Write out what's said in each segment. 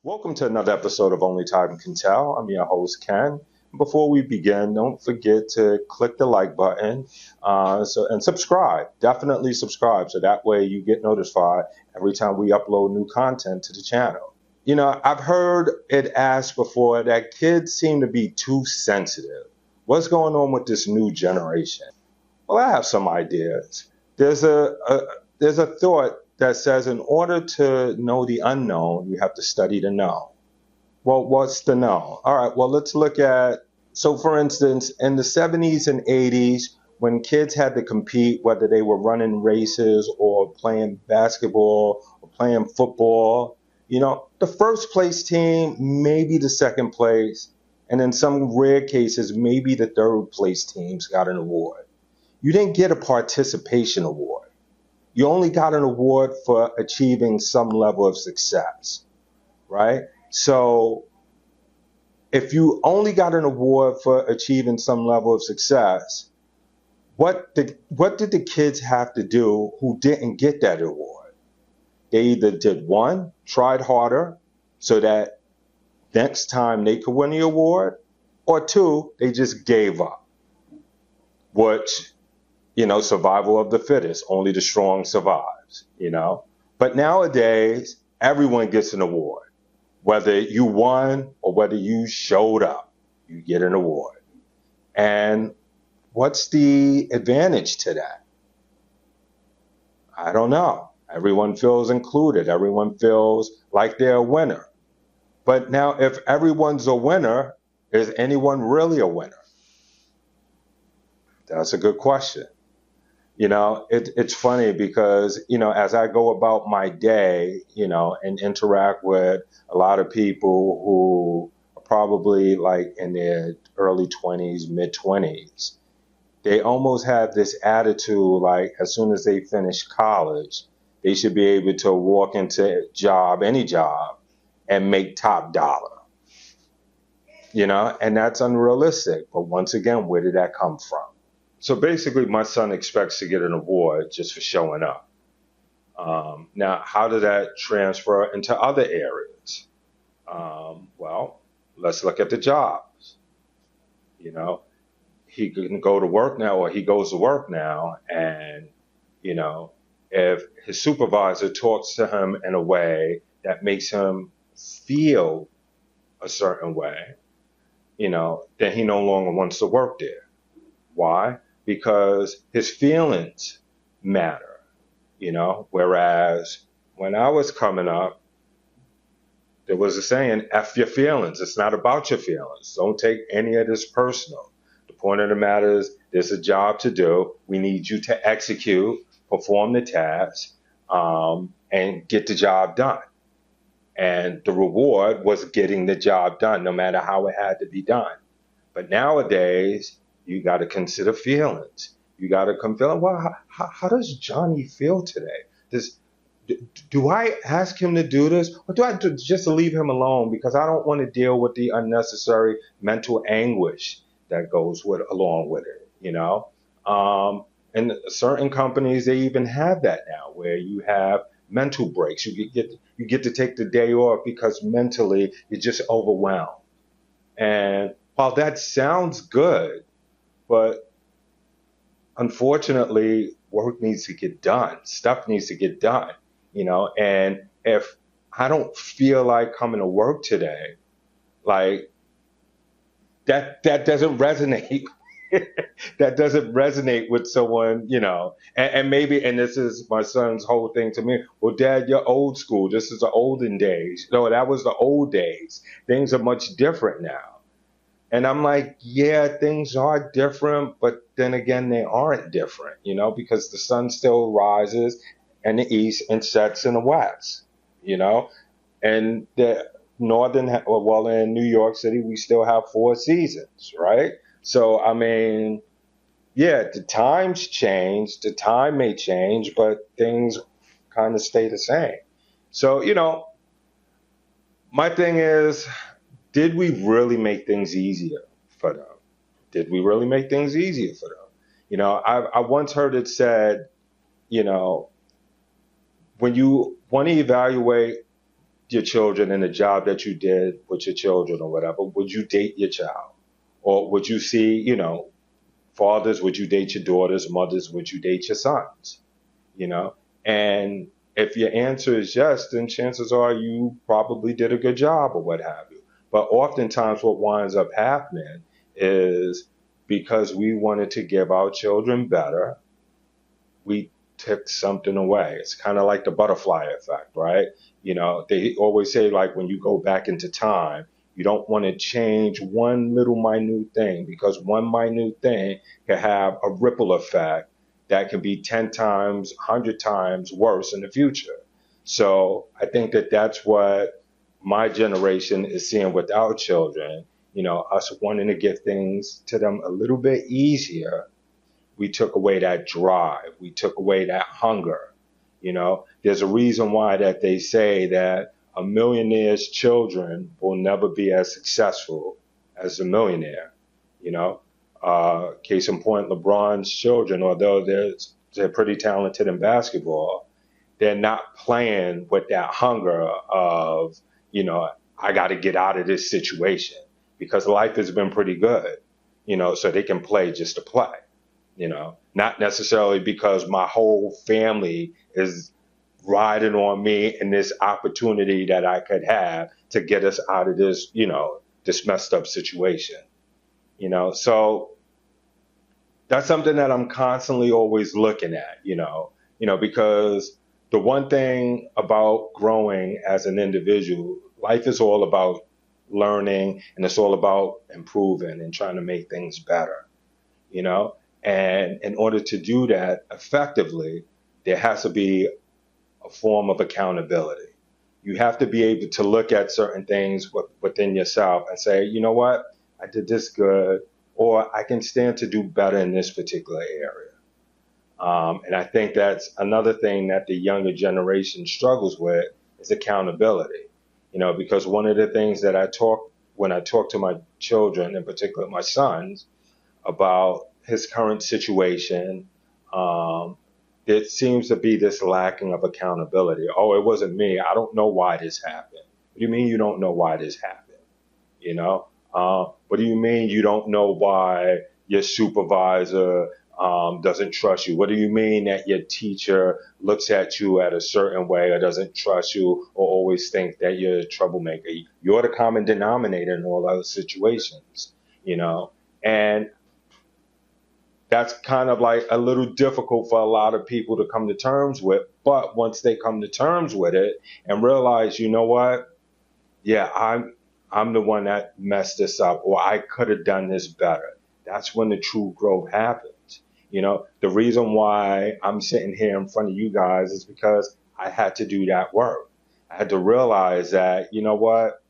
Welcome to another episode of Only Time Can Tell. I'm your host, Ken. Before we begin, don't forget to click the like button and subscribe. Definitely subscribe so that way you get notified every time we upload new content to the channel. You know, I've heard it asked before that kids seem to be too sensitive. What's going on with this new generation? Well, I have some ideas. There's a thought that says in order to know the unknown, you have to study the known. Well, what's the known? All right, well, let's look at, so for instance, in the 70s and 80s, when kids had to compete, whether they were running races or playing basketball or playing football, the first place team, maybe the second place, and in some rare cases, maybe the third place teams got an award. You didn't get a participation award. You only got an award for achieving some level of success, right? So if you only got an award for achieving some level of success, what did the kids have to do who didn't get that award? They either did one, tried harder so that next time they could win the award, or two, they just gave up, which survival of the fittest, only the strong survives. But nowadays, everyone gets an award. Whether you won or whether you showed up, you get an award. And what's the advantage to that? I don't know. Everyone feels included. Everyone feels like they're a winner. But now, if everyone's a winner, is anyone really a winner? That's a good question. It's funny because, as I go about my day, and interact with a lot of people who are probably like in their early 20s, mid 20s, they almost have this attitude like as soon as they finish college, they should be able to walk into any job, and make top dollar, and that's unrealistic. But once again, where did that come from? So basically, my son expects to get an award just for showing up. Now, how did that transfer into other areas? Well, let's look at the jobs. He can go to work now, or he goes to work now, and, if his supervisor talks to him in a way that makes him feel a certain way, then he no longer wants to work there. Why? Because his feelings matter, whereas when I was coming up, there was a saying, F your feelings. It's not about your feelings. Don't take any of this personal. The point of the matter is there's a job to do. We need you to execute, perform the task, and get the job done. And the reward was getting the job done, no matter how it had to be done. But nowadays, you got to consider feelings. You got to consider, well, how does Johnny feel today? Do I ask him to do this, or do I just leave him alone because I don't want to deal with the unnecessary mental anguish that goes along with it, And certain companies, they even have that now, where you have mental breaks. You get to take the day off because mentally you're just overwhelmed. And while that sounds good, but unfortunately, work needs to get done. Stuff needs to get done, and if I don't feel like coming to work today, like that doesn't resonate. That doesn't resonate with someone, and maybe, and this is my son's whole thing to me. Well, Dad, you're old school. This is the olden days. No, that was the old days. Things are much different now. And I'm like, yeah, things are different, but then again, they aren't different, because the sun still rises in the east and sets in the west, and the in New York City, we still have 4 seasons, right? So, I mean, yeah, the times change, the time may change, but things kind of stay the same. So, my thing is, did we really make things easier for them? Did we really make things easier for them? I once heard it said, when you want to evaluate your children and the job that you did with your children or whatever, would you date your child? Or would you see, fathers, would you date your daughters? Mothers, would you date your sons? You know? And if your answer is yes, then chances are you probably did a good job or what have you. But oftentimes what winds up happening is because we wanted to give our children better, we took something away. It's kind of like the butterfly effect, right? They always say, like, when you go back into time, you don't want to change one little minute thing, because one minute thing can have a ripple effect that can be 10 times, 100 times worse in the future. So I think that that's what my generation is seeing with our children, us wanting to give things to them a little bit easier. We took away that drive. We took away that hunger. There's a reason why that they say that a millionaire's children will never be as successful as a millionaire. Case in point, LeBron's children, although they're pretty talented in basketball, they're not playing with that hunger of, I got to get out of this situation, because life has been pretty good, so they can play just to play. Not necessarily because my whole family is riding on me and this opportunity that I could have to get us out of this, this messed up situation. So that's something that I'm constantly always looking at, because the one thing about growing as an individual, life is all about learning, and it's all about improving and trying to make things better, and in order to do that effectively, there has to be a form of accountability. You have to be able to look at certain things within yourself and say, you know what, I did this good, or I can stand to do better in this particular area. And I think that's another thing that the younger generation struggles with is accountability. Because one of the things that when I talk to my children, in particular my sons, about his current situation, there seems to be this lacking of accountability. Oh, it wasn't me. I don't know why this happened. What do you mean you don't know why this happened? What do you mean you don't know why your supervisor doesn't trust you? What do you mean that your teacher looks at you at a certain way or doesn't trust you or always think that you're a troublemaker? You're the common denominator in all other situations, and that's kind of like a little difficult for a lot of people to come to terms with. But once they come to terms with it and realize, you know what? Yeah, I'm the one that messed this up, or I could have done this better. That's when the true growth happens. The reason why I'm sitting here in front of you guys is because I had to do that work. I had to realize that, you know what?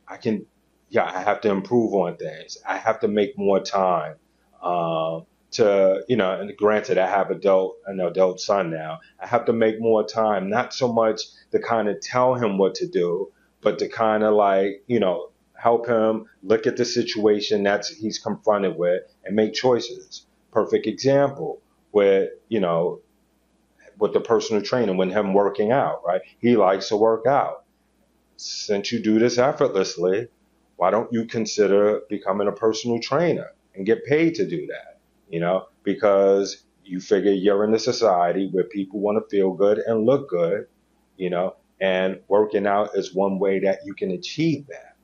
I have to improve on things. I have to make more time. And granted, I have an adult son now. I have to make more time, not so much to kind of tell him what to do, but to kind of help him look at the situation that he's confronted with and make choices. Perfect example with the personal trainer, when him working out, right? He likes to work out. Since you do this effortlessly, why don't you consider becoming a personal trainer and get paid to do that? Because you figure you're in a society where people want to feel good and look good, and working out is one way that you can achieve that,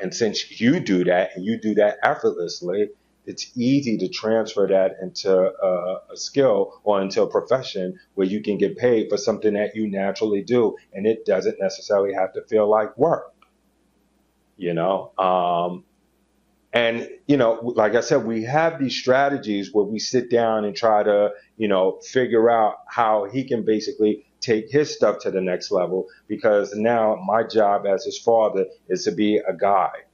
and since you do that and you do that effortlessly, it's easy to transfer that into a skill or into a profession where you can get paid for something that you naturally do, and it doesn't necessarily have to feel like work, you know. And, like I said, we have these strategies where we sit down and try to, figure out how he can basically take his stuff to the next level, because now my job as his father is to be a guide,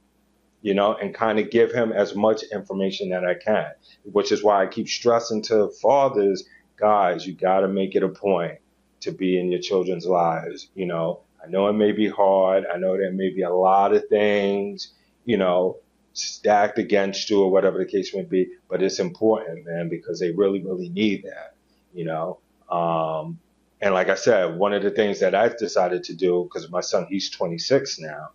and kind of give him as much information that I can, which is why I keep stressing to fathers, guys, you got to make it a point to be in your children's lives. I know it may be hard. I know there may be a lot of things, stacked against you or whatever the case may be, but it's important, man, because they really, really need that, And like I said, one of the things that I've decided to do, because my son, he's 26 now,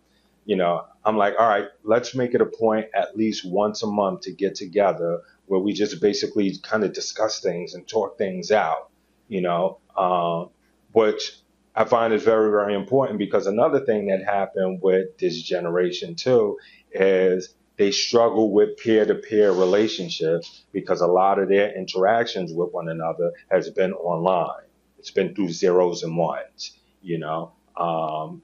I'm like, all right, let's make it a point at least once a month to get together where we just basically kind of discuss things and talk things out, which I find is very, very important because another thing that happened with this generation too is they struggle with peer-to-peer relationships because a lot of their interactions with one another has been online. It's been through zeros and ones,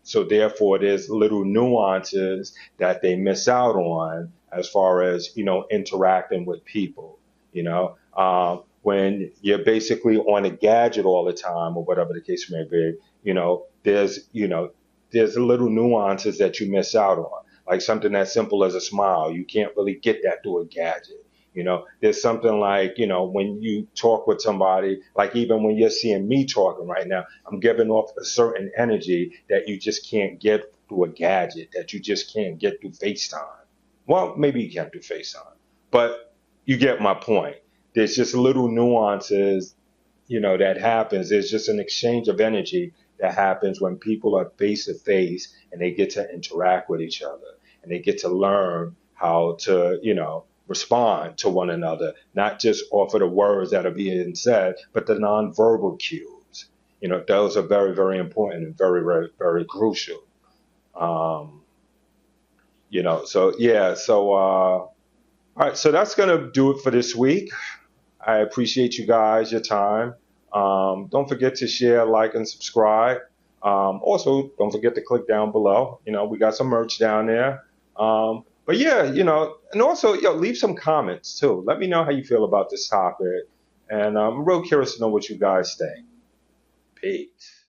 so therefore there's little nuances that they miss out on as far as, interacting with people, when you're basically on a gadget all the time or whatever the case may be, there's little nuances that you miss out on, like something as simple as a smile. You can't really get that through a gadget. There's something like, when you talk with somebody, like even when you're seeing me talking right now, I'm giving off a certain energy that you just can't get through a gadget, that you just can't get through FaceTime. Well, maybe you can do FaceTime, but you get my point. There's just little nuances, that happens. There's just an exchange of energy that happens when people are face to face and they get to interact with each other and they get to learn how to, respond to one another, not just off of the words that are being said, but the nonverbal cues. Those are very, very important and very, very, very crucial. Um, so yeah, all right, so that's gonna do it for this week. I appreciate you guys, your time. Don't forget to share, like, and subscribe. Also, don't forget to click down below. We got some merch down there. But yeah, and also, leave some comments too. Let me know how you feel about this topic. And I'm real curious to know what you guys think. Peace.